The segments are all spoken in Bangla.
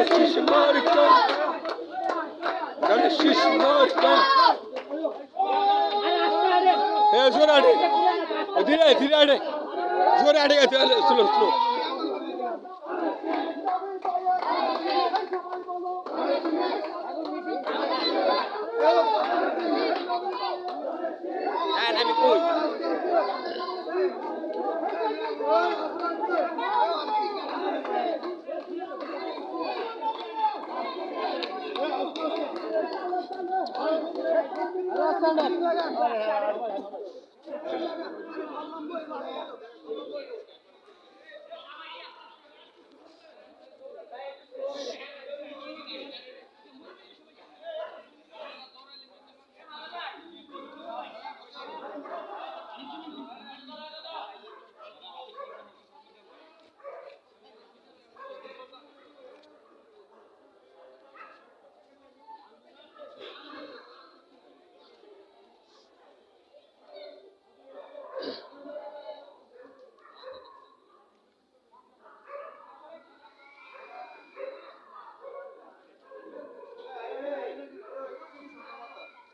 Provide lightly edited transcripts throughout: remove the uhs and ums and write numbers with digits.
şiş marka. Şiş marka. जोर आटे धीरे धीरे आटे जोर आटे का स्लो स्लो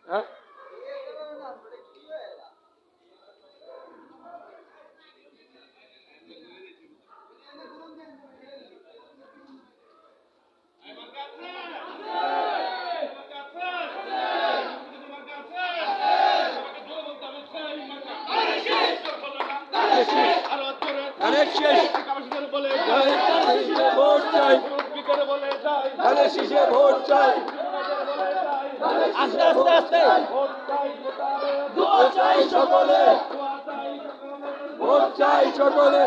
हाँ ভোট চাই ধানের শীষে ভোট চাই আস্তে আস্তে আস্তে ভোট চাই সকলে ভোট চাই সকলে